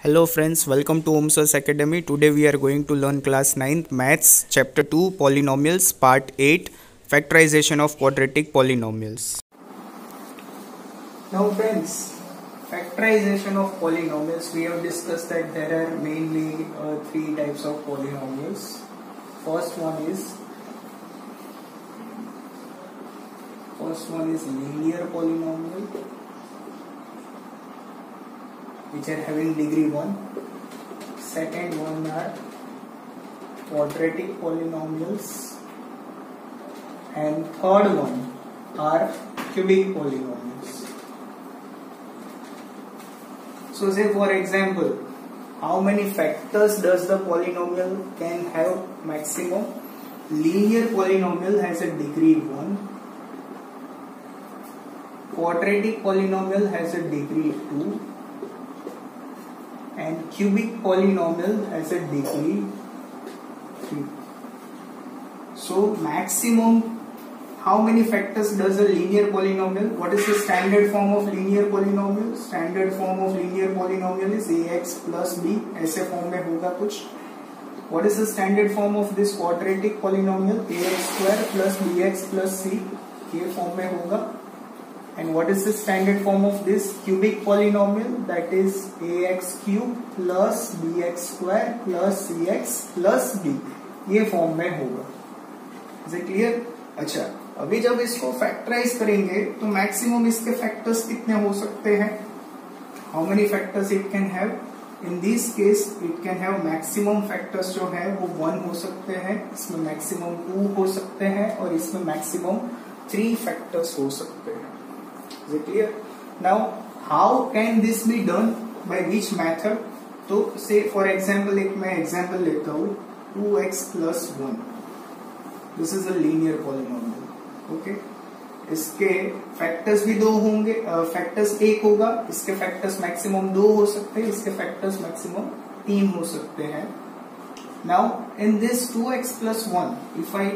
Hello friends, welcome to OMSOS Academy. Today we are going to learn class 9th Maths Chapter 2 Polynomials Part 8 Factorization of Quadratic Polynomials. Now friends, factorization of polynomials, we have discussed that there are mainly three types of polynomials. First one is linear polynomial, which are having degree 1. Second one are quadratic polynomials, and third one are cubic polynomials. So say for example, how many factors does the polynomial can have maximum? Linear polynomial has a degree 1, quadratic polynomial has a degree 2, and cubic polynomial has a degree 3. So maximum, how many factors does a linear polynomial? What is the standard form of linear polynomial? Standard form of linear polynomial is ax plus b. ऐसे form में होगा कुछ. What is the standard form of this quadratic polynomial? ax square plus bx plus c. ये form में होगा. And what is the standard form of this cubic polynomial? That is ax cube plus bx square plus cx plus d. ये form में होगा. Is it clear? अच्छा, अभी जब इसको फैक्टराइज करेंगे तो मैक्सिमम इसके फैक्टर्स कितने हो सकते हैं? How many factors it can have? In this case it can have maximum factors जो है वो 1 हो सकते हैं, इसमें मैक्सिमम 2 हो सकते हैं और इसमें मैक्सिमम 3 फैक्टर्स हो सकते हैं. Is it clear? Now, how can this be done? By which method? तो say for example, एक मैं example लेता हूँ 2x plus 1. This is a linear polynomial. Okay? इसके फैक्टर्स भी 2 होंगे, फैक्टर्स 1 होगा, इसके फैक्टर्स मैक्सिमम 2 हो सकते हैं, इसके फैक्टर्स मैक्सिमम 3 हो सकते हैं. Now in this 2x plus 1, if I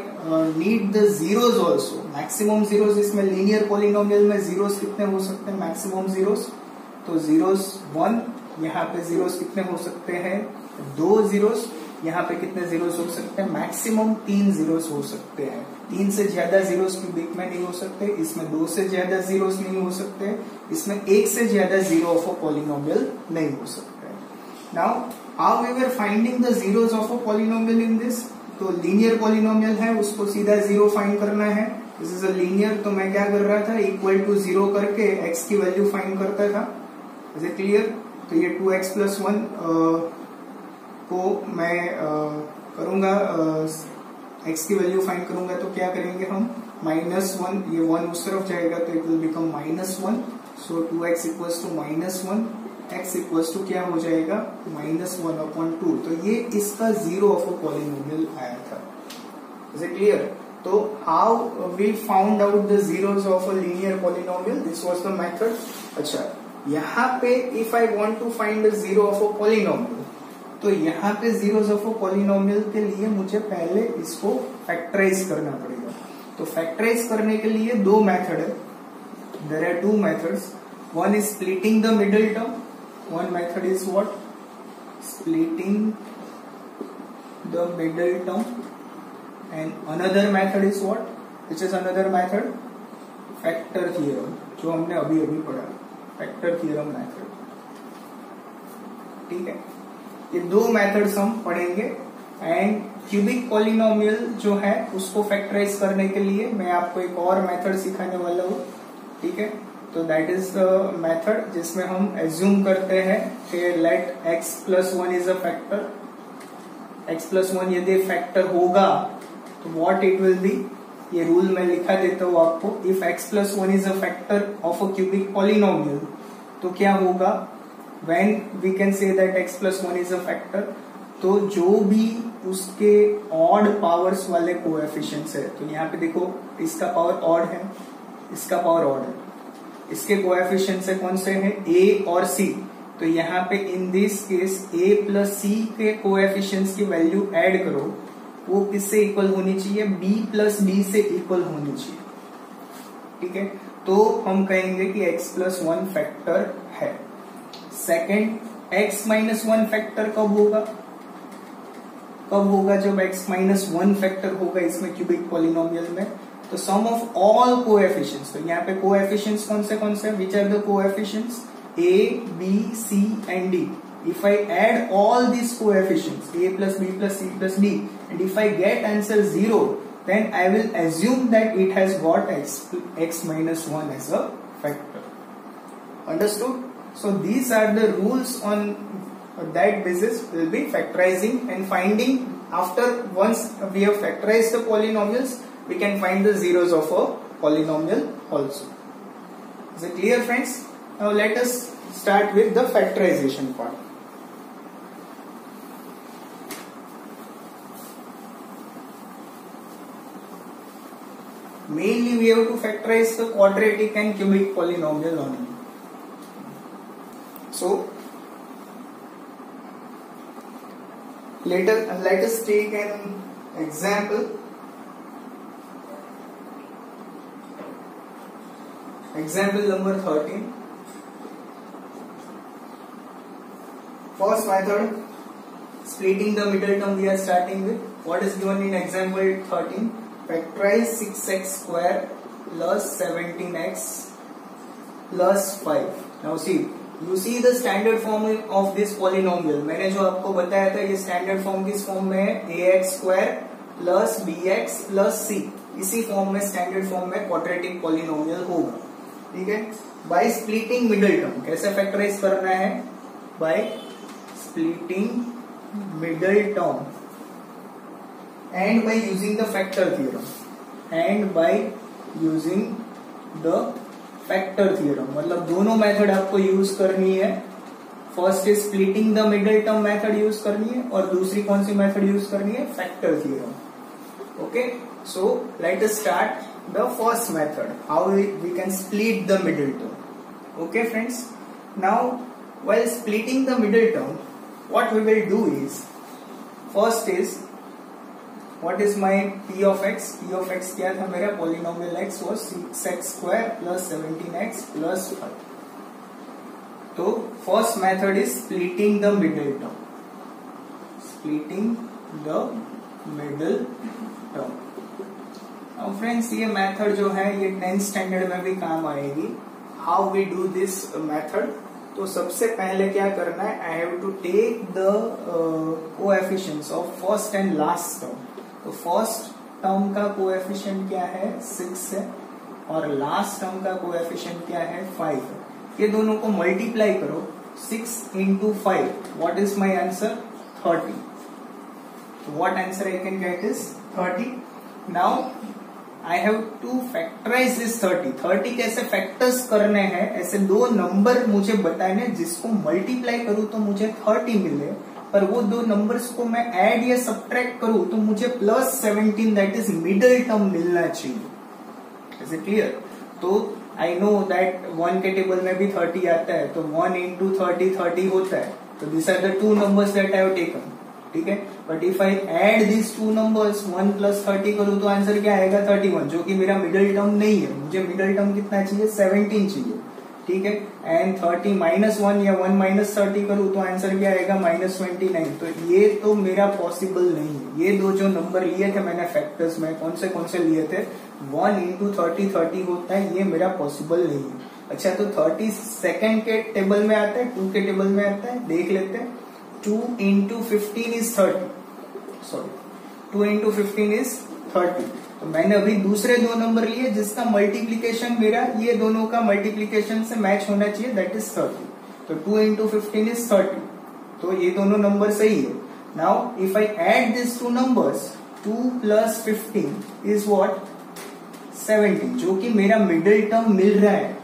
need the zeros also, maximum zeros, इसमें linear polynomial में zeros कितने हो सकते हैं? Maximum zeros, तो zeros 1, यहाँ पे zeros कितने हो सकते हैं? 2 zeros, यहाँ पे कितने zeros हो सकते हैं? Maximum 3 zeros हो सकते हैं. 3 से ज्यादा zeros क्यूबिक में नहीं हो सकते, इसमें 2 से ज्यादा zeros नहीं हो सकते, इसमें 1 से ज्यादा zero of a polynomial नहीं हो सकते. Now how we were finding the zeros of a polynomial in this? तो linear polynomial है, उसको सीधा zero find करना है. This is a linear, तो मैं क्या कर रहा था? Equal to 0 करके x की वैल्यू फाइंड करता था. Is it clear? तो ये 2x plus 1 को मैं करूंगा, x की वैल्यू फाइंड करूंगा तो क्या करेंगे हम? -1, ये 1 उस तरफ जाएगा तो it will become -1. So 2x equals to -1. x equals to क्या हो जाएगा? -1/2. तो ये इसका जीरो ऑफ अ पॉलिनोमियल आया था. Is it clear? तो how we found out the zeros of a linear polynomial? This was the method. अच्छा, यहाँ पे if I want to find the zero of a polynomial, तो यहाँ पे zeros of a polynomial के लिए मुझे पहले इसको फैक्टराइज करना पड़ेगा. तो फैक्टराइज करने के लिए 2 मेथड है. There are 2 methods. One is splitting the middle term. One method is what? Splitting the middle term. And another method is what? Which is another method? Factor theorem, जो हमने अभी पढ़ा. Factor theorem method. ठीक है, ये 2 methods हम पढ़ेंगे. And cubic polynomial जो है उसको फैक्टराइज करने के लिए मैं आपको एक और मेथड सिखाने वाला हूँ. ठीक है, तो दैट इज द मेथड जिसमें हम एज्यूम करते हैं कि let x plus 1 is a factor. x plus 1 यदि फैक्टर होगा तो व्हाट इट विल बी, ये रूल मैं लिखा देता हूँ आपको. If x plus 1 is a factor of a cubic polynomial, तो क्या होगा? When we can say that x plus 1 is a factor, तो जो भी उसके ऑड पावर्स वाले कोएफिशिएंट्स है, तो यहाँ पे देखो इसका पावर ऑड है, इसका पावर ऑड है, इसके कोएफिशिएंट्स है कौन से हैं? a और c. तो यहाँ पे in this case a plus c के कोएफिशिएंट्स की वैल्यू ऐड करो, वो किससे इक्वल होनी चाहिए? b प्लस d से इक्वल होनी चाहिए. ठीक है, तो हम कहेंगे कि x plus 1 फैक्टर है. Second, x minus one factor कब होगा? कब होगा? जब x माइनस वन फैक्टर होगा इसमें क्यूबिक पॉलिनोमियल में। तो सम ऑफ ऑल कोएफिशिएंट्स, तो यहाँ पे कोएफिशिएंट्स कौन से which are the coefficients? a b c and d. If I add all these coefficients a plus b plus c plus d and if I get answer 0, then I will assume that it has got x minus 1 as a factor. Understood? So these are the rules on that basis we will be factorizing and finding. After once we have factorized the polynomials, we can find the zeros of a polynomial also. Is it clear, friends? Now let us start with the factorization part. Mainly we have to factorize the quadratic and cubic polynomial only. So let us take an example. Example number 13. First method, splitting the middle term we are starting with. What is given in example 13? Factorize 6x square plus 17x plus 5. Now see, you see the standard form of this polynomial. मैंने जो आपको बताया था ये standard form किस form में है? ax square plus bx plus c. इसी form में standard form में quadratic polynomial होगा. ठीक है? By splitting middle term, कैसे factorize करना है? By splitting middle term and by using the factor theorem. मतलब दोनों मेथड आपको यूज करनी है. First is splitting the middle term method use करनी है और दूसरी कौन सी मेथड यूज करनी है? Factor theorem. Okay, so let us start the first method, how we can split the middle term. Okay friends, now while splitting the middle term, what we will do is, first is, what is my p of x? P of x क्या था मेरा? polynomial x was 6x square plus 17x plus 5. तो first method is splitting the middle term. Splitting the middle term. Now friends, ये method जो है ये 10th standard में भी काम आएगी. How we do this method? तो सबसे पहले क्या करना है? I have to take the coefficients of first and last term. तो फर्स्ट टर्म का कोएफिशिएंट क्या है? 6 है और लास्ट टर्म का कोएफिशिएंट क्या है? 5 है. ये दोनों को मल्टीप्लाई करो. 6 into 5, what is my answer? 30. What answer I can get is 30. Now I have to factorize this 30. 30 कैसे फैक्टर्स करने हैं? ऐसे दो नंबर मुझे बताने जिसको मल्टीप्लाई करूं तो मुझे 30 मिले, पर वो दो नंबर्स को मैं ऐड या सब्ट्रैक्ट करूं तो मुझे plus 17 that is middle term मिलना चाहिए. Is it clear? तो आई नो दैट 1 के टेबल में भी 30 आता है, तो 1 into 30 30 होता है. तो this are the two numbers that I have taken. ठीक है, but if I add this two numbers 1 plus 30 करूं तो आंसर क्या आएगा? 31, जो कि मेरा मिडिल टर्म नहीं है. मुझे मिडिल टर्म कितना चाहिए? 17 चाहिए. ठीक है, एंड 30 minus 1 या 1 minus 30 करूं तो आंसर क्या आएगा? -29. तो ये तो मेरा पॉसिबल नहीं है. ये दो जो नंबर लिए थे मैंने फैक्टर्स में, कौन से लिए थे? 1 into 30 30 होता है, ये मेरा पॉसिबल नहीं है. अच्छा, तो 30 सेकेंड के टेबल में आता है, 2 के टेबल में आता है, देख लेते हैं. 2 into 15 is 30. Sorry, 2 into 15 is 30. तो मैंने अभी दूसरे दो नंबर लिए जिसका मल्टीप्लीकेशन मेरा ये दोनों का मल्टीप्लीकेशन से मैच होना चाहिए, दैट इज 30. तो 2 into 15 is 30. तो ये दोनों नंबर सही है. Now if I add this two numbers, 2 plus 15 is what? 17, जो कि मेरा मिडिल टर्म मिल रहा है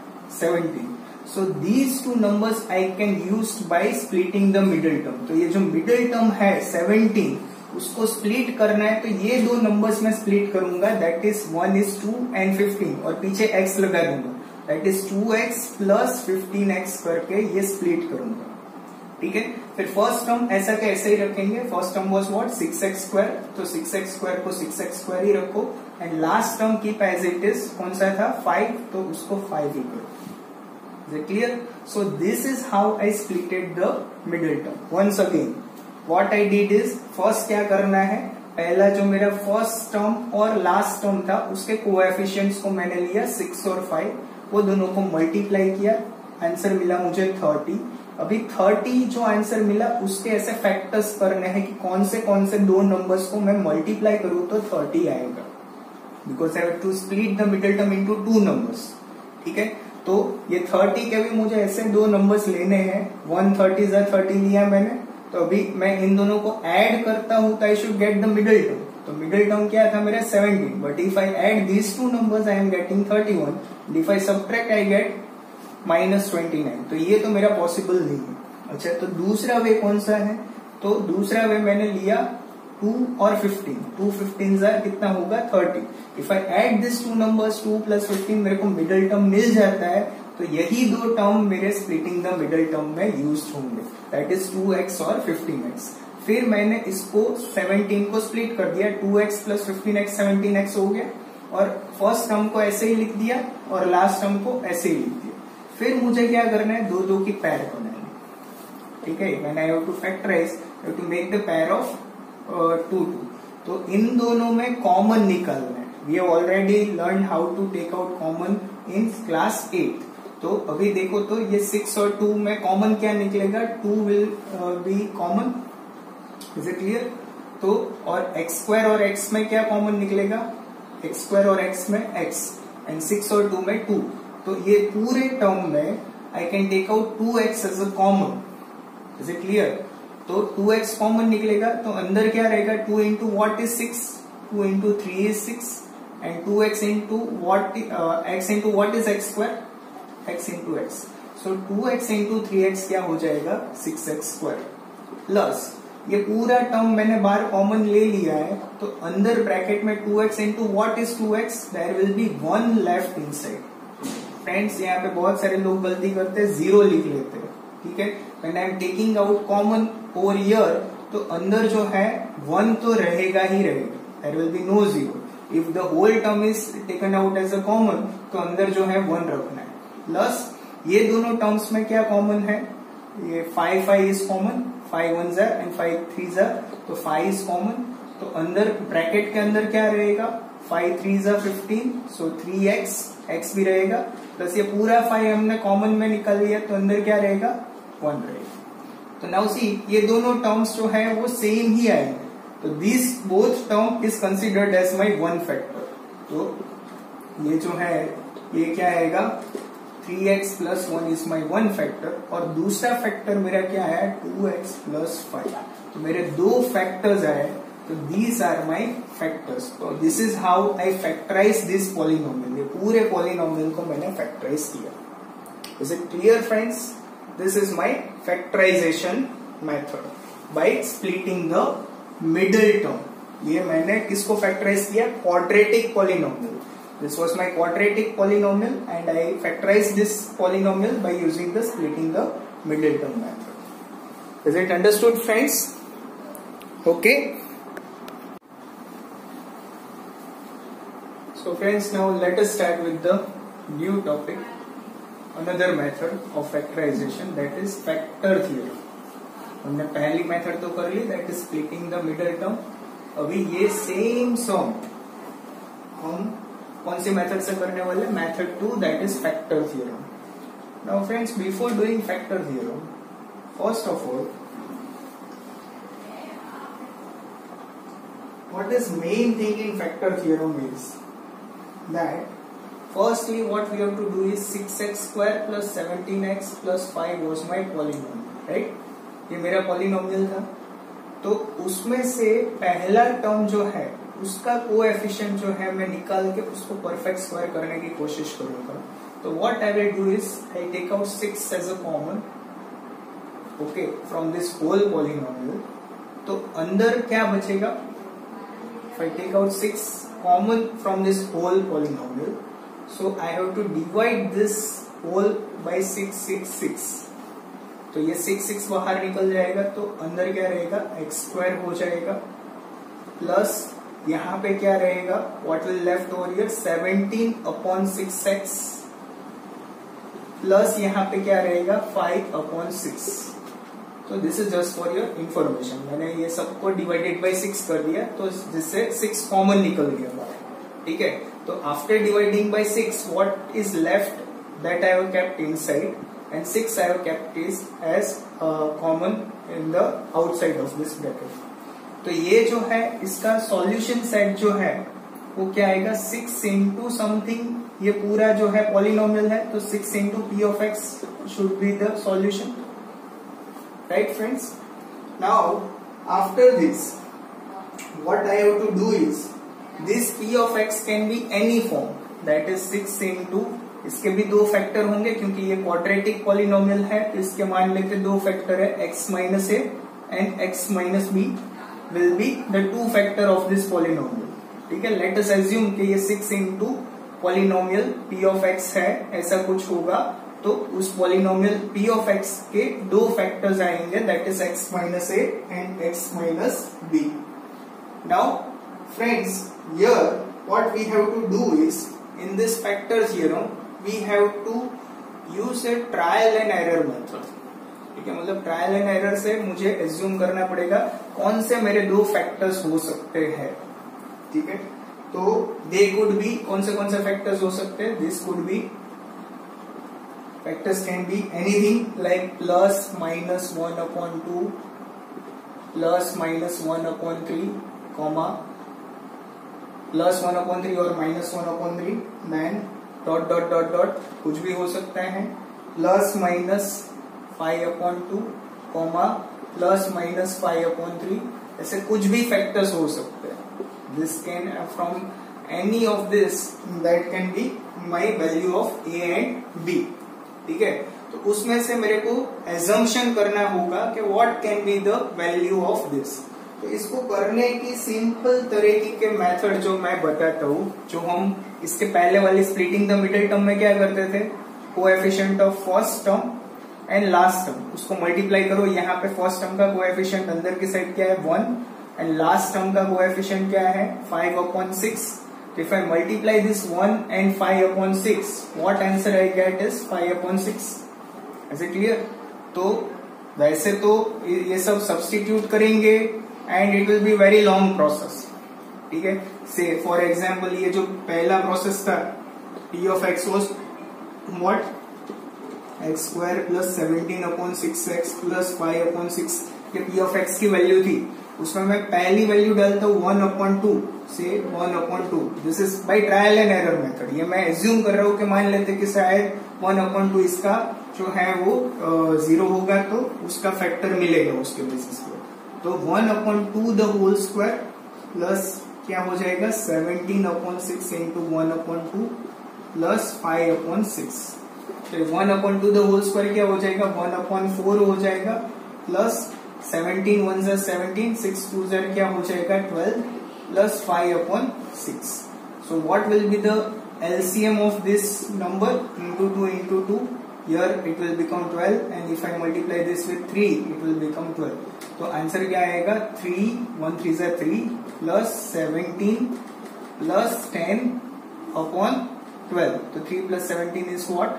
17. So these two numbers I can use by splitting the middle term. तो ये जो middle term है 17, उसको स्प्लिट करना है, तो ये दो नंबर्स में स्प्लिट करूंगा, दैट इज 1 is 2 and 15, और पीछे x लगा दूंगा, that is 2x plus 15x करके ये स्प्लिट करूंगा. ठीक है, फिर फर्स्ट टर्म ऐसा के ऐसे ही रखेंगे. First term was what? 6x square, तो 6x स्क्वायर को 6x स्क्वायर ही रखो, and last term keep as it is. कौन सा था? 5, तो उसको 5 ही करो. Is it clear? So this is how I splitted the middle term. Once again, what I did is, first क्या करना है, पहला जो मेरा फर्स्ट टर्म और लास्ट टर्म था उसके कोएफिशिएंट्स को मैंने लिया 6 और 5, वो दोनों को मल्टीप्लाई किया, आंसर मिला मुझे 30। अभी 30 जो आंसर मिला उसके ऐसे फैक्टर्स करने हैं कि कौन से दो नंबर्स को मैं मल्टीप्लाई करूं तो 30 आएगा, because I have to split the middle term into 2 numbers. ठीक है, तो ये 30 के भी मुझे ऐसे दो नंबर्स लेने हैं, 130 लिया मैंने, तो अभी मैं इन दोनों को ऐड करता हूं तो I should get the middle term. तो मिडिल टर्म क्या था मेरा 17, but if I add these two numbers I am getting 31, if I subtract I get -29। तो ये तो मेरा पॉसिबल नहीं है। अच्छा, तो दूसरा वे कौन सा है, तो दूसरा वे मैंने लिया 2 और 15, 2 15 कितना होगा 30। If I add this two numbers 2 + 15 मेरे को मिडिल टर्म मिल जाता है, तो यही दो टर्म मेरे स्प्लिटिंग द मिडिल टर्म में यूज होंगे, दैट इज 2x और 15x। फिर मैंने इसको 17 को स्प्लिट कर दिया, 2x + 15x 17x हो गया, और फर्स्ट टर्म को ऐसे ही लिख दिया और लास्ट टर्म को ऐसे ही लिख दिया। फिर मुझे क्या करना है, दो की पैर बनानी। ठीक है, when I have to factorise, I have to make the pair of 2 तो इन दोनों में कॉमन निकालना है। We have already learn how to take out common in class 8। तो अभी देखो तो ये 6 और 2 में कॉमन क्या निकलेगा, 2 will be common. Is it clear? तो और x² और x में क्या कॉमन निकलेगा, x² और x में x, एंड 6 और 2 में 2। तो ये पूरे टर्म में I can take out 2x as a common. Is it clear? तो 2x कॉमन निकलेगा, तो अंदर क्या रहेगा, 2 into what is 6, 2 into 3 is 6, and 2x into what x into what is x², x into x। So 2x into 3x क्या हो जाएगा 6x², plus ये पूरा टर्म मैंने बाहर कॉमन ले लिया है, तो अंदर ब्रैकेट में 2x into what is 2x, there will be 1 left inside. Friends, यहाँ पे बहुत सारे लोग गलती करते हैं, 0 लिख लेते हैं। ठीक है, when I am taking out common over here, तो अंदर जो है 1 तो रहेगा ही रहेगा, there will be no 0। If the whole term is taken out as a common, तो अंदर जो है 1 रखना है। प्लस ये दोनों टर्म्स में क्या कॉमन है, ये 5 is common, 5 1s and 5 3s, तो 5 इज कॉमन। तो अंदर ब्रैकेट के अंदर क्या रहेगा, 5 3s 15, सो 3x, x भी रहेगा, प्लस ये पूरा 5 हमने कॉमन में निकाल लिया, तो अंदर क्या रहेगा 1 रहेगा। तो नाउ सी, ये दोनों टर्म्स जो है वो सेम ही आएंगे, तो this both term is considered as my 1 factor. तो ये जो है ये क्या आएगा, 3x + 1 इज माई 1 फैक्टर, और दूसरा फैक्टर मेरा क्या है 2x + 5। तो मेरे 2 फैक्टर्स आए, तो दीज आर माई फैक्टर्स। तो this is how I factorise this polynomial, ये पूरे पॉलिनोमियल को मैंने फैक्टराइज किया। Is it clear friends? This is my factorisation method by splitting the middle term. ये मैंने किसको फैक्टराइज किया, quadratic polynomial. This was my quadratic polynomial, and I factorized this polynomial by using the splitting the middle term method. Is it understood, friends? Okay. So friends, now let us start with the new topic, another method of factorization, that is factor theorem. हमने पहली method तो कर ली, that is splitting the middle term। अभी ये same सम हम कौन सी method से करने वाले, method 2, that is factor theorem. Now friends, before doing factor theorem, first of all, what is main thing in factor theorem is that firstly what we have to do is 6x² + 17x + 5 was my polynomial, right? ये मेरा polynomial था, तो उसमें से पहला term जो है उसका कोएफिशिएंट जो है मैं निकाल के उसको परफेक्ट स्क्वायर करने की कोशिश करूंगा। तो what I will do is I take out 6 as a common, okay, from this whole polynomial. तो अंदर क्या बचेगा, if I take out 6 common from this whole polynomial, so I have to divide this whole by 6 6 6। तो ये 6 6 बाहर निकल जाएगा, तो अंदर क्या रहेगा, x² हो जाएगा, प्लस यहाँ पे क्या रहेगा, what will left over here, 17/6x, plus यहाँ पे क्या रहेगा 5/6। तो this is just for your information. मैंने ये सबको डिवाइडेड बाय 6 कर दिया तो जिससे 6 कॉमन निकल गया बाहर, ठीक है। तो after dividing by 6 what is left that I have kept inside and 6 I have kept is as common in the outside of this bracket। तो ये जो है इसका सॉल्यूशन सेट जो है वो क्या आएगा 6 into समथिंग, ये पूरा जो है पॉलिनोमियल है तो 6 into p of x should be the solution, right friends। Now after this what I have to do is this p of x can be any form, that is 6 into, इसके भी दो factor होंगे क्योंकि ये quadratic polynomial है तो इसके मान लेते दो फैक्टर है x minus a and x minus b will be the two factor of this polynomial, ठीक है। लेट अस अज्यूम कि ये 6 into polynomial p of x है, ऐसा कुछ होगा तो उस पॉलिनोमियल p of x के दो फैक्टर्स आएंगे that is x minus a and x minus b। Now friends, here what we have to do is in this factors theorem we have to use a trial and error method, ठीक है। मतलब trial and error से मुझे assume करना पड़ेगा कौन से मेरे दो फैक्टर्स हो सकते हैं, ठीक है। तो दे कुड बी, कौन से फैक्टर्स हो सकते हैं, this could be, factors can be anything like plus minus 1/2 plus minus 1/3 comma plus 1/3 और minus 1/3 then dot dot dot dot कुछ भी हो सकता है, plus minus 5/2 comma plus minus 5/3, ऐसे कुछ भी फैक्टर्स हो सकते हैं। This can from any of this that can be my value of a and b, ठीक है। तो उसमें से मेरे को एजम्पशन करना होगा कि what can be the value of this. तो इसको करने की सिंपल तरीके के मेथड जो मैं बताता हूँ, जो हम इसके पहले वाली स्प्लिटिंग द मिडिल टर्म में क्या करते थे, coefficient of first term and last term, उसको मल्टीप्लाई करो। यहाँ पे फर्स्ट टर्म का कोएफिशिएंट अंदर की साइड क्या है 1 एंड लास्ट टर्म का कोएफिशिएंट क्या है 5/6। If I multiply this 1 and 5/6 what answer I get is 5/6। Is it clear? तो वैसे तो ये सब सब्स्टिट्यूट करेंगे and it will be very long process, ठीक है। से फॉर एग्जाम्पल ये जो पहला प्रोसेस था p of x was what x² plus 17/6x plus 5/6, ये p of x की वैल्यू थी। उसमें मैं पहली वैल्यू डालता हूँ 1/2 से 1/2। This is by trial and error method. ये मैं एज्यूम कर रहा हूँ कि मान लेते कि शायद 1/2 इसका जो है वो 0 होगा तो उसका फैक्टर मिलेगा उसके बेसिस पे। तो 1/2 द होल स्क्वायर प्लस क्या हो जाएगा 17/6 into 1/2 प्लस 5/6। तो 1/2 द होल स्क्वायर क्या हो जाएगा 1/4 हो जाएगा प्लस 17 1 ज़ा 17 6 2 ज़ा क्या हो जाएगा 12 plus 5/6। So what will be the LCM of this number into 2 into 2, here it will become 12 and if I multiply this with 3 it will become 12। तो आंसर क्या आएगा 3 1 3 ज़ा 3 प्लस 17 प्लस 10/12। तो 3 plus 17 is what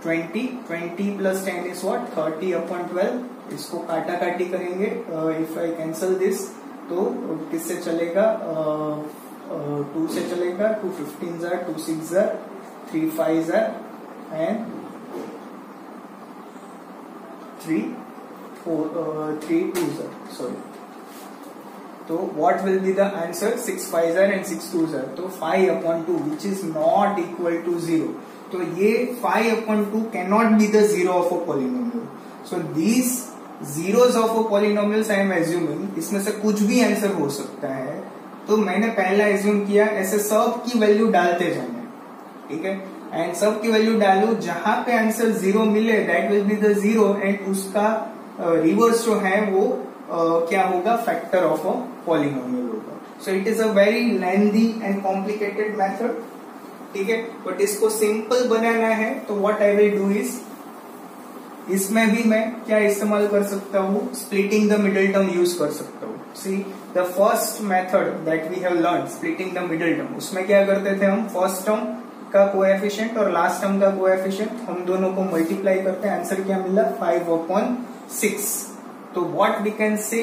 20 20 plus 10 is what 30/12। इसको काटा काटी करेंगे, if I cancel this तो किससे चलेगा 2 से चलेगा 2 15 ज़ा 2 6 ज़ा 3 5 ज़ा एंड 3 2 ज़ा सॉरी। तो what will be the answer 6 5 ज़ा एंड 6 2 ज़ा, तो 5/2 which is not equal to 0। तो ये 5/2 cannot be the zero of a polynomial. So these zeros of a polynomials I am assuming, इसमें से कुछ भी आंसर हो सकता है। तो मैंने पहला एज्यूम किया ऐसे सब की वैल्यू डालते जाना, ठीक है। एंड सब की वैल्यू डालो, जहां पे आंसर 0 मिले that will be the 0 and उसका रिवर्स जो है वो क्या होगा फैक्टर ऑफ अ पॉलिनोमियल होगा। So it is a very lengthy and complicated method, ठीक है। बट इसको सिंपल बनाना है तो what I will do is, इसमें भी मैं क्या इस्तेमाल कर सकता हूँ splitting the middle term use कर सकता हूँ। See the first method that we have learn splitting the middle term, उसमें क्या करते थे हम फर्स्ट टर्म का कोएफिशिएंट और लास्ट टर्म का कोएफिशिएंट, हम दोनों को मल्टीप्लाई करते हैं, आंसर क्या मिला 5/6। तो what we can say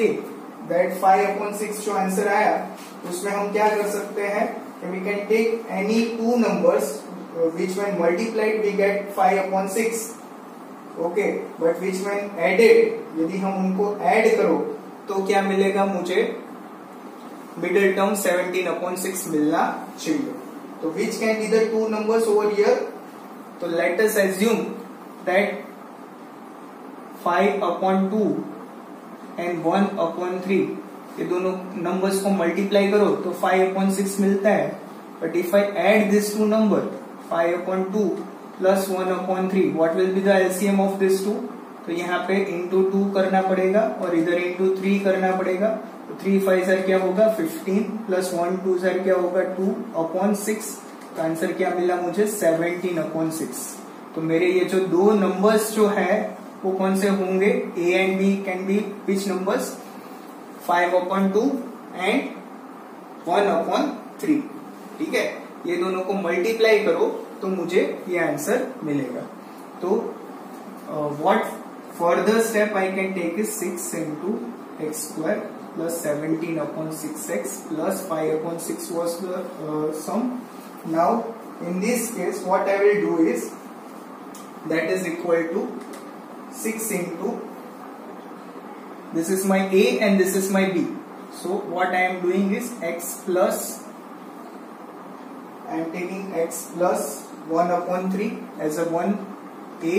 that 5/6 जो आंसर आया उसमें हम क्या कर सकते हैं, we can take any two numbers which when multiplied we get 5/6, okay, but which when added, यदि हम उनको ऐड करो तो क्या मिलेगा, मुझे मिडिल टर्म 17/6 मिलना चाहिए। तो which can be the two numbers over here? तो let us assume that 5/2 and 1/3 ये दोनों नंबर्स को मल्टीप्लाई करो तो 5/6 मिलता है। But if I add this two number 5/2 plus 1/3, what will be the LCM of this two? तो यहाँ पे into 2 करना पड़ेगा और इधर into 3 करना पड़ेगा। तो 3 5 सर क्या होगा 15 प्लस 1 2 सर क्या होगा 2/6। तो आंसर क्या मिला मुझे 17/6। तो मेरे ये जो दो नंबर्स जो है वो कौन से होंगे, A and B can be which numbers, 5/2 and 1/3। ठीक है, ये दोनों को मल्टीप्लाई करो तो मुझे ये आंसर मिलेगा। तो what further step I can take is 6 into x² plus 17/6x plus 5/6 was the sum. Now in this case what I will do is that is equal to 6 into, this is my A and this is my B. So what I am doing is x plus, I am taking x plus 1/3 as a 1A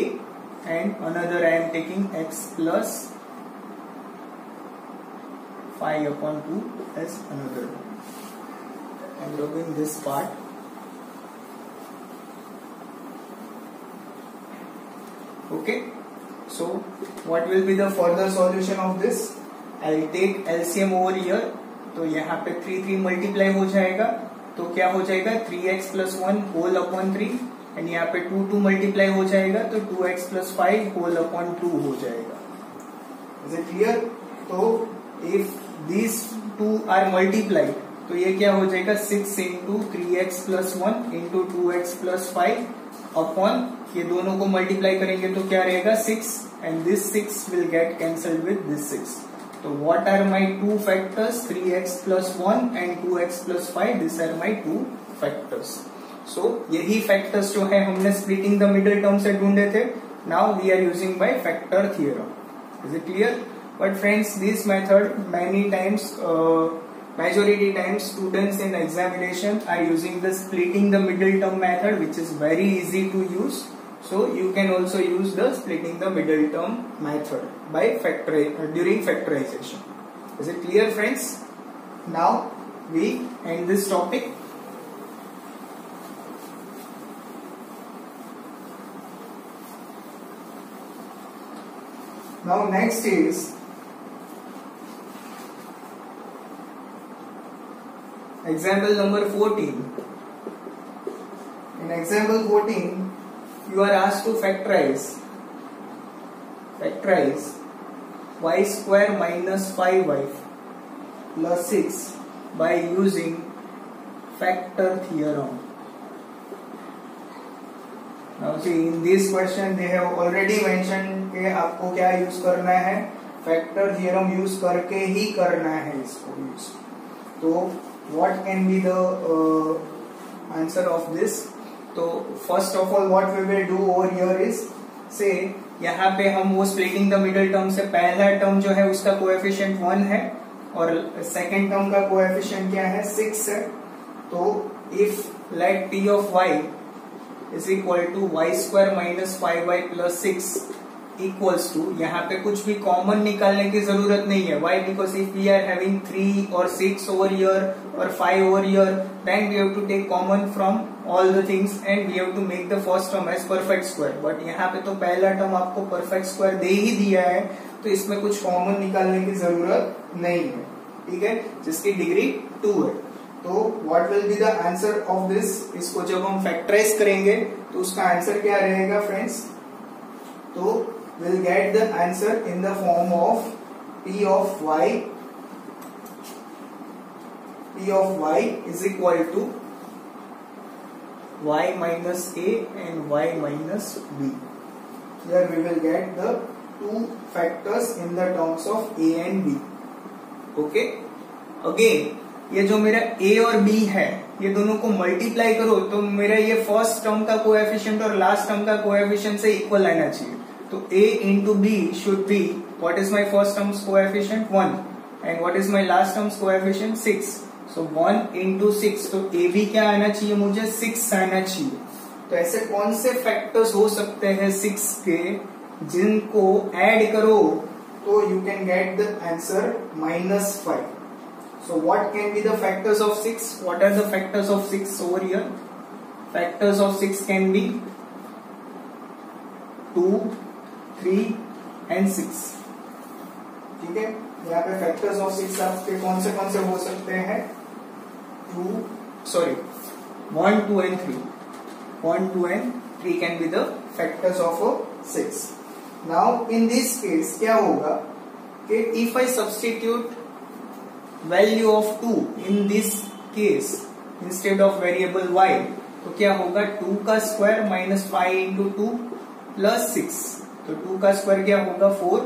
and another I am taking x plus 5/2 as another. I am doing this part. Okay, so what will be the further solution of this? I will take LCM over here. तो यहाँ पे 3 multiply हो जाएगा तो क्या हो जाएगा 3x plus 1 whole upon 3 and यहाँ पे 2 मल्टीप्लाई हो जाएगा तो 2x plus 5 whole upon 2 हो जाएगा। Is it clear? तो if these two are multiplied तो ये क्या हो जाएगा 6 into 3x plus 1 into 2x plus 5 upon, ये दोनों को मल्टीप्लाई करेंगे तो क्या रहेगा 6 and this 6 will get cancelled with this 6. तो what are my two factors, 3x plus 1 and 2x plus 5, these are my two factors. So यही factors जो है हमने splitting the middle term से ढूंढे थे, now we are using by factor theorem. Is it clear? But friends, this method many times, majority times students in examination are using the splitting the middle term method, which is very easy to use. So you can also use the splitting the middle term method by during factorization. Is it clear, friends? Now we end this topic. Now next is example number 14. In example 14, you are asked to factorize y square minus 5y plus 6 by using factor theorem. Now see, in this question they have already mentioned कि आपको क्या use करना है, factor theorem use करके ही करना है इसको use. तो what can be the answer of this? तो first of all what we will do over here is से यहाँ पे हम वो स्प्लिटिंग द मिडिल टर्म से पहला टर्म जो है उसका कोएफिशिएंट 1 है और सेकंड टर्म का कोएफिशिएंट क्या है 6 है। तो if let p of y is equal to y square minus 5y plus 6 equals to, यहाँ पे कुछ भी कॉमन निकालने की जरूरत नहीं है। Why? Because if we are having 3 or 6 over here or 5 over here, then we have to take common from all the things and we have to make the first term as perfect square. But यहाँ पे तो पहला term आपको perfect square दे ही दिया है तो इसमें कुछ कॉमन निकालने की जरूरत नहीं है, ठीक है, जिसकी डिग्री 2 है। तो what will be the answer of this? इसको जब हम फैक्टराइज करेंगे तो उसका आंसर क्या रहेगा फ्रेंड्स? तो we'll get the answer in the form of p of y is equal to y minus a and y minus b. Here we will get the two factors in the terms of a and b. Okay. Again, ये जो मेरा a और b है, ये दोनों को multiply करो तो मेरा ये फर्स्ट टर्म का कोएफिशिएंट और लास्ट टर्म का कोएफिशिएंट से इक्वल आना चाहिए. तो a into b should be, what is my first term's coefficient? 1. And what is my last term's coefficient? 6. So 1 into 6. तो a b क्या आना चाहिए मुझे? 6 आना चाहिए. तो ऐसे कौन से फैक्टर्स हो सकते हैं 6 के जिनको ऐड करो तो you can get the answer -5. So what can be the factors of 6? What are the factors of 6 over here? Factors of 6 can be 2, 3 and 6. ठीक है, यहाँ पे factors of 6 आपके कौन से हो सकते हैं? 1, 2 and 3. 1, 2 and 3 can be the factors of 6. Now in this case क्या होगा कि if I substitute value of 2 in this case instead of variable y, तो क्या होगा? 2 का स्क्वायर माइनस 5 इंटू 2 प्लस 6. तो 2 का स्क्वायर क्या होगा? 4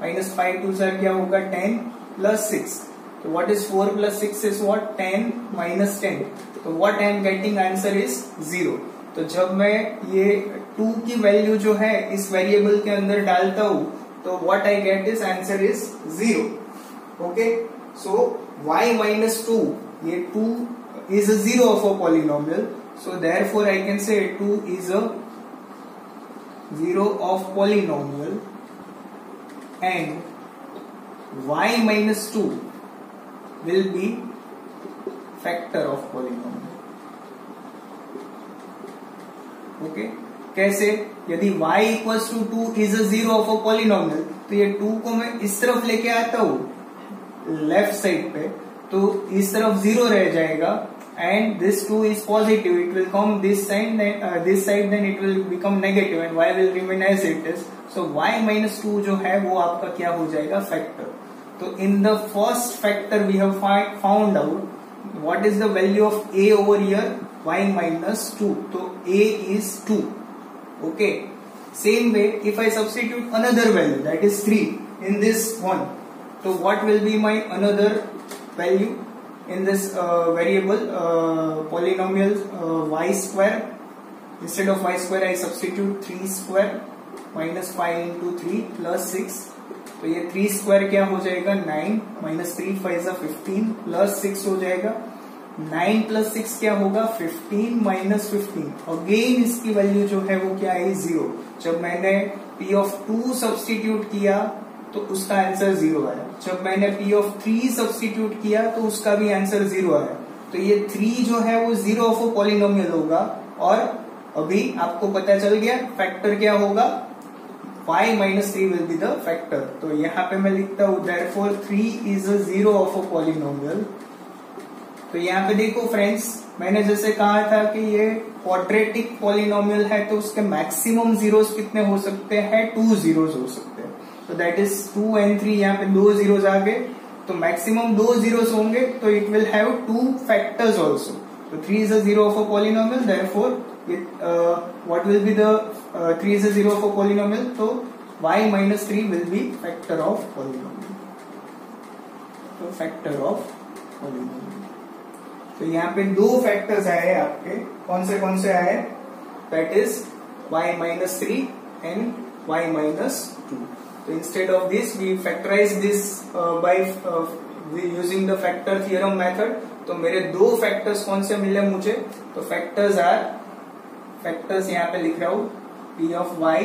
माइनस 5 2 सर क्या होगा? 10 प्लस 6. तो what is 4 plus 6 is what? 10 minus 10. तो what I am getting answer is 0. तो जब मैं ये 2 की वैल्यू जो है इस वेरिएबल के अंदर डालता हूं तो what I get is answer is 0. Okay, so y minus 2, ये 2 is a 0 of a polynomial, so therefore I can say 2 is a 0 of polynomial and y minus 2 will be factor of polynomial. Okay, कैसे? यदि y equals to 2 is a 0 of a polynomial, तो ये 2 को मैं इस तरफ लेके आता हूं लेफ्ट साइड पे, तो इस तरफ 0 रह जाएगा and this 2 is positive, it will come this side then it will become negative and y will remain as it is. So y minus 2 जो है वो आपका क्या हो जाएगा? फैक्टर. तो in the first factor we have found out what is the value of a over here? y minus 2. तो a is 2. Okay, same way if I substitute another value that is 3 in this one, so what will be my another value in this variable polynomial y square? Instead of y square I substitute 3 square minus 5 into 3 plus 6. तो ये 3 square क्या हो जाएगा? 9 minus 3 5 is 15 plus 6 हो जाएगा. 9 plus 6 क्या होगा? 15 minus 15. Again इसकी वैल्यू जो है वो क्या है? 0. जब मैंने p of 2 सब्स्टिट्यूट किया तो उसका आंसर 0 आया. जब मैंने p of 3 सब्स्टिट्यूट किया तो उसका भी आंसर 0 आया. तो ये 3 जो है वो 0 ऑफ अ पॉलिनोमियल होगा. और अभी आपको पता चल गया फैक्टर क्या होगा? y minus 3 will be the factor. तो यहाँ पे मैं लिखता हूं therefore 3 is a 0 of a polynomial. तो यहाँ पे देखो फ्रेंड्स, मैंने जैसे कहा था कि ये क्वाड्रेटिक पॉलिनोमियल है तो उसके मैक्सिमम जीरोस कितने हो सकते हैं? 2 जीरोस हो सकते हैं. तो दैट इज 2 and 3. यहाँ पे 2 जीरोस आ गए तो मैक्सिमम 2 जीरोस होंगे तो it will have 2 factors also. तो 3 is a 0 of a polynomial, therefore what will be the 3 is a 0 of a polynomial, so y minus 3 will be factor of polynomial. तो factor of polynomial. तो यहाँ पे 2 factors आए आपके. कौन से आए? That is y minus 3 and y minus 2. So instead of this we factorize this by using the factor theorem method. तो मेरे 2 फैक्टर्स कौन से मिले मुझे? तो फैक्टर्स यहाँ पे लिख रहा हूं. p of y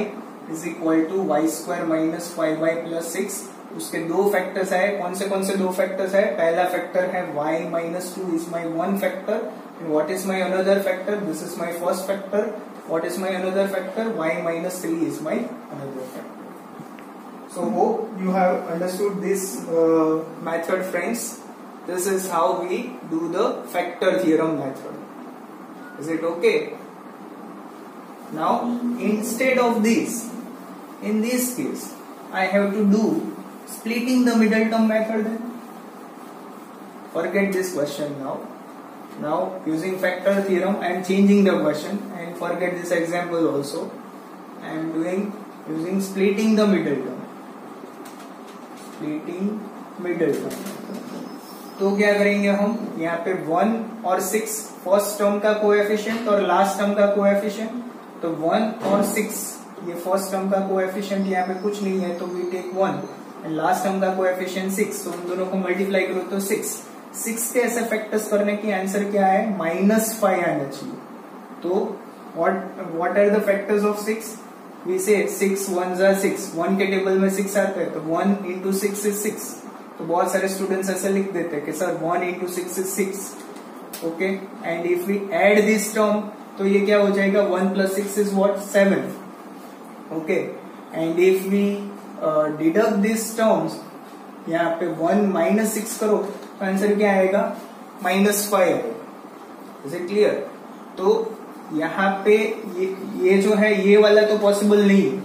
is equal to y square minus 5y plus 6. उसके 2 फैक्टर्स आए. कौन से 2 फैक्टर्स है? पहला फैक्टर है y minus 2 is my one factor. And what is my another factor? This is my first factor. What is my another factor? Y minus 3 is my another factor. So hope you have understood this method, friends. This is how we do the factor theorem method. Is it okay? Now instead of this, in this case I have to do splitting the middle term method. Forget this question now. Now using factor theorem I am changing the question, and forget this example also. I am doing using splitting the middle term. Splitting middle term. तो क्या करेंगे हम, यहाँ पे 1 और 6 first term का coefficient और last term का कोएफिशिएंट, तो 1 और 6 ये फर्स्ट टर्म का कोएफिशिएंट यहाँ पे कुछ नहीं है तो we take 1, and last term का कोएफिशिएंट 6, तो उन दोनों को मल्टीप्लाई करो तो 6 के ऐसे फैक्टर्स करने की आंसर क्या है, -5 आना चाहिए. तो what are the factors of 6? We say 6 1s are 6, 1 के टेबल में 6 आता है तो 1 into 6 is 6. तो बहुत सारे स्टूडेंट्स ऐसे लिख देते हैं कि sir 1 into 6 is 6. Okay, and if we add this term तो ये क्या हो जाएगा, 1 plus 6 is what, 7. Okay, and if we deduct this terms, यहाँ पे 1 minus 6 करो तो आंसर क्या आएगा, -5 आएगा. Is it clear? तो यहाँ पे ये जो है ये वाला तो पॉसिबल नहीं है,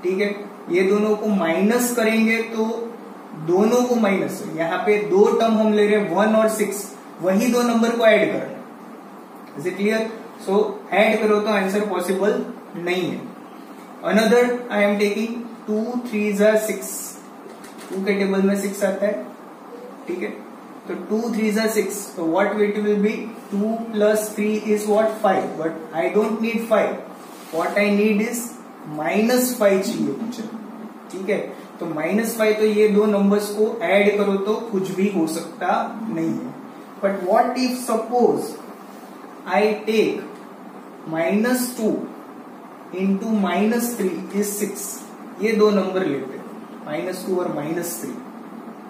ठीक है. ये दोनों को माइनस करेंगे तो दोनों को माइनस, यहाँ पे दो टर्म हम ले रहे हैं 1 और 6, वही दो नंबर को ऐड करना. Is it clear? So add करो तो आंसर पॉसिबल नहीं है. Another I am taking 2 3s are 6, 2 के टेबल में 6 आता है, ठीक है. तो 2 3s are 6, so what it will be, 2 plus 3 is what, 5, but I don't need 5, what I need is -5 चाहिए मुझे, ठीक है. तो -5, तो ये दो नंबर्स को ऐड करो तो कुछ भी हो सकता नहीं है. But what if suppose I take -2 into -3 is 6, ये दो नंबर लेते हैं, -2 और -3,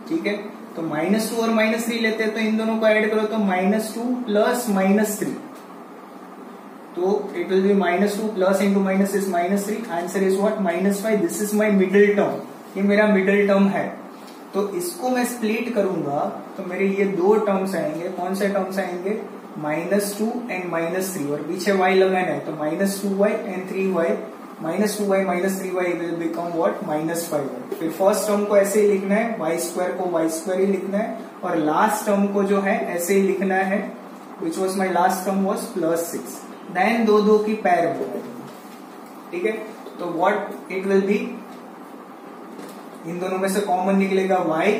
ठीक है. तो -2 और -3 लेते हैं तो इन दोनों को ऐड करो तो -2 plus -3, तो it will B -2 plus into minus is -3, answer is what, -5. This is my middle term, ये मेरा मिडिल टर्म है. तो इसको मैं स्प्लिट करूंगा तो मेरे ये दो टर्म्स आएंगे. कौन से टर्म्स आएंगे, -2 and -3, और पीछे y लगाना है तो -2y and 3y, -2y -3y will become what, -5y. फिर फर्स्ट टर्म को ऐसे ही लिखना है, y² को y² ही लिखना है, और लास्ट टर्म को जो है ऐसे ही लिखना है, which was my last term was +6. Then दो की पैर बोलो, ठीक है. तो what it will be, इन दोनों में से कॉमन निकलेगा y,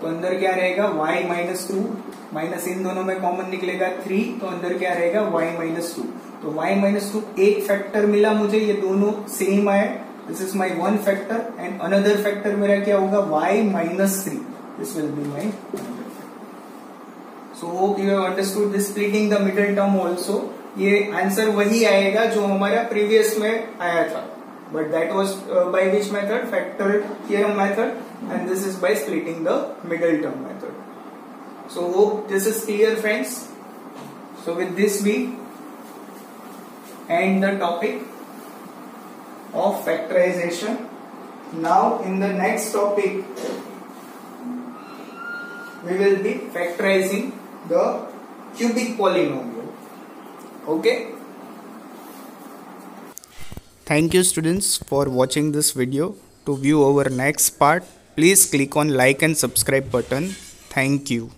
तो अंदर क्या रहेगा, y -2, माइनस इन दोनों में कॉमन निकलेगा 3, तो अंदर क्या रहेगा, y -2. तो y -2 एक फैक्टर मिला मुझे, ये दोनों सेम आए. This is my 1 factor, and another factor मेरा क्या होगा, y -3. This will be my. So hope you have understood this splitting the middle term also. ये आंसर वही आएगा जो हमारा प्रीवियस में आया था, but that was by which method, factor theorem method, and this is by splitting the middle term method. So hope this is clear, friends. So with this we end the topic of factorization. Now in the next topic we will be factorizing the cubic polynomial. Okay. Thank you students for watching this video. To view our next part, please click on like and subscribe button. Thank you.